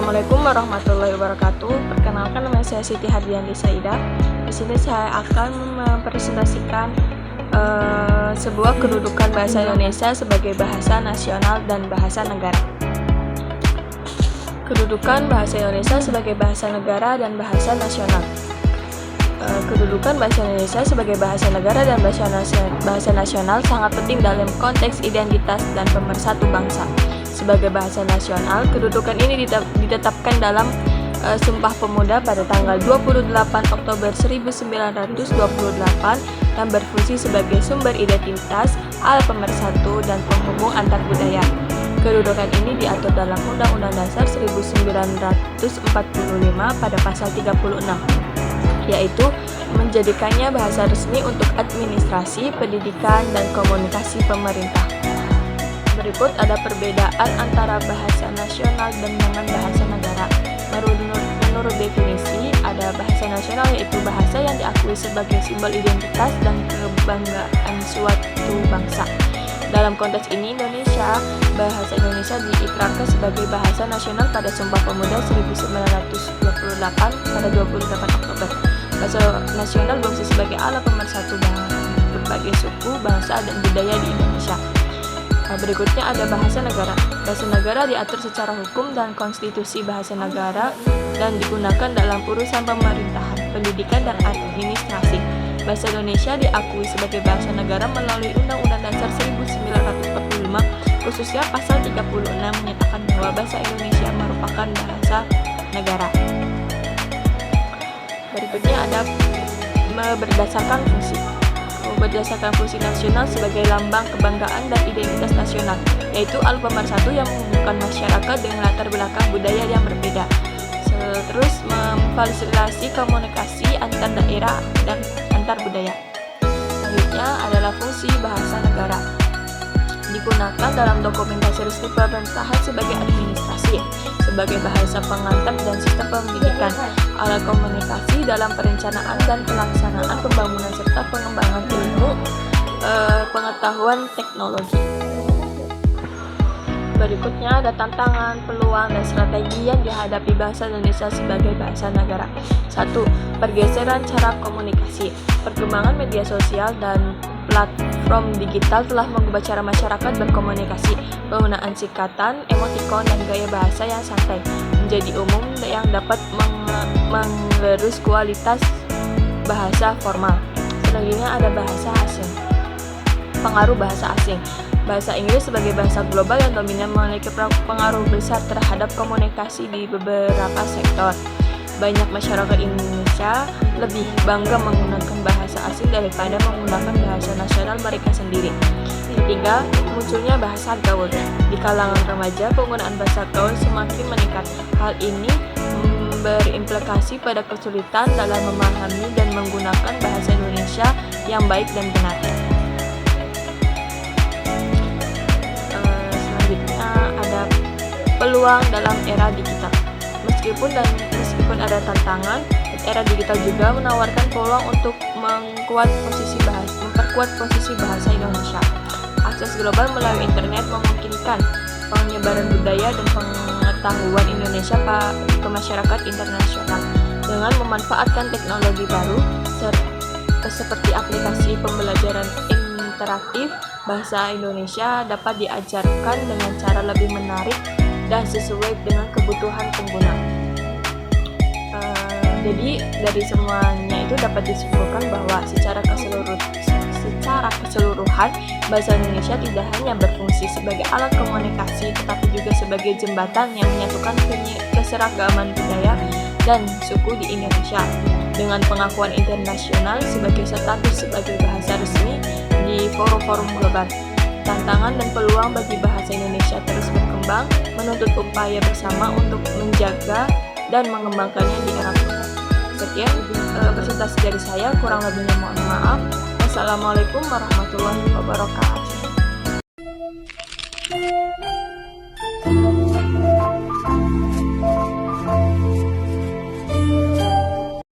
Assalamualaikum warahmatullahi wabarakatuh. Perkenalkan, nama saya Siti Hardianti Saida. Di sini saya akan mempresentasikan sebuah kedudukan bahasa Indonesia sebagai bahasa nasional dan bahasa negara. Kedudukan bahasa Indonesia sebagai bahasa negara dan bahasa nasional. Kedudukan bahasa Indonesia sebagai bahasa negara dan bahasa nasional sangat penting dalam konteks identitas dan pemersatu bangsa. Sebagai bahasa nasional, kedudukan ini ditetapkan dalam Sumpah Pemuda pada tanggal 28 Oktober 1928 dan berfungsi sebagai sumber identitas, alat pemersatu, dan penghubung antar budaya. Kedudukan ini diatur dalam Undang-Undang Dasar 1945 pada pasal 36, yaitu menjadikannya bahasa resmi untuk administrasi, pendidikan, dan komunikasi pemerintah. Berikut ada perbedaan antara bahasa nasional dan dengan bahasa negara. Menurut definisi, ada bahasa nasional yaitu bahasa yang diakui sebagai simbol identitas dan kebanggaan suatu bangsa. Dalam konteks ini, bahasa Indonesia diikrarkan sebagai bahasa nasional pada Sumpah Pemuda 1928 pada 28 Oktober. Bahasa nasional berfungsi sebagai alat pemersatu berbagai suku, bangsa, dan budaya di Indonesia. Berikutnya ada bahasa negara. Bahasa negara diatur secara hukum dan konstitusi bahasa negara dan digunakan dalam urusan pemerintahan, pendidikan, dan administrasi. Bahasa Indonesia diakui sebagai bahasa negara melalui Undang-Undang Dasar 1945, khususnya pasal 36 menyatakan bahwa bahasa Indonesia merupakan bahasa negara. Berikutnya ada berdasarkan fungsi nasional sebagai lambang kebanggaan dan identitas nasional, yaitu alat pemersatu yang menghubungkan masyarakat dengan latar belakang budaya yang berbeda. Terus memfasilitasi komunikasi antar daerah dan antar budaya. Selanjutnya adalah fungsi bahasa negara. Digunakan dalam dokumentasi resmi pemerintahan sebagai administrasi, sebagai bahasa pengantar dan sistem pendidikan, alat komunikasi dalam perencanaan dan pelaksanaan pembangunan serta pengembangan ilmu pengetahuan teknologi. Berikutnya ada tantangan, peluang, dan strategi yang dihadapi bahasa Indonesia sebagai bahasa negara. 1. Pergeseran cara komunikasi. Perkembangan media sosial dan platform digital telah mengubah cara masyarakat berkomunikasi. Penggunaan singkatan, emotikon, dan gaya bahasa yang santai menjadi umum yang dapat mengerus kualitas bahasa formal. Selanjutnya ada bahasa asing. Pengaruh bahasa asing. Bahasa Inggris sebagai bahasa global yang dominan memiliki pengaruh besar terhadap komunikasi di beberapa sektor. Banyak masyarakat Indonesia lebih bangga menggunakan bahasa asing daripada menggunakan bahasa nasional mereka sendiri. Ketiga, munculnya bahasa gaul. Di kalangan remaja, penggunaan bahasa gaul semakin meningkat. Hal ini berimplikasi pada kesulitan dalam memahami dan menggunakan bahasa Indonesia yang baik dan benar. Selanjutnya ada peluang dalam era digital. Meskipun ada tantangan, era digital juga menawarkan peluang untuk memperkuat posisi bahasa Indonesia. Akses global melalui internet memungkinkan penyebaran budaya dan pengetahuan Indonesia ke masyarakat internasional. Dengan memanfaatkan teknologi baru seperti aplikasi pembelajaran interaktif, bahasa Indonesia dapat diajarkan dengan cara lebih menarik dan sesuai dengan kebutuhan pengguna. Jadi dari semuanya itu dapat disimpulkan bahwa secara keseluruhan bahasa Indonesia tidak hanya berfungsi sebagai alat komunikasi, tetapi juga sebagai jembatan yang menyatukan keseragaman budaya dan suku di Indonesia. Dengan pengakuan internasional sebagai status sebagai bahasa resmi di forum-forum global, tantangan dan peluang bagi bahasa Indonesia terus berkembang, menuntut upaya bersama untuk menjaga dan mengembangkannya di era modern. Sekian presentasi dari saya, kurang lebihnya mohon maaf. Wassalamualaikum warahmatullahi wabarakatuh.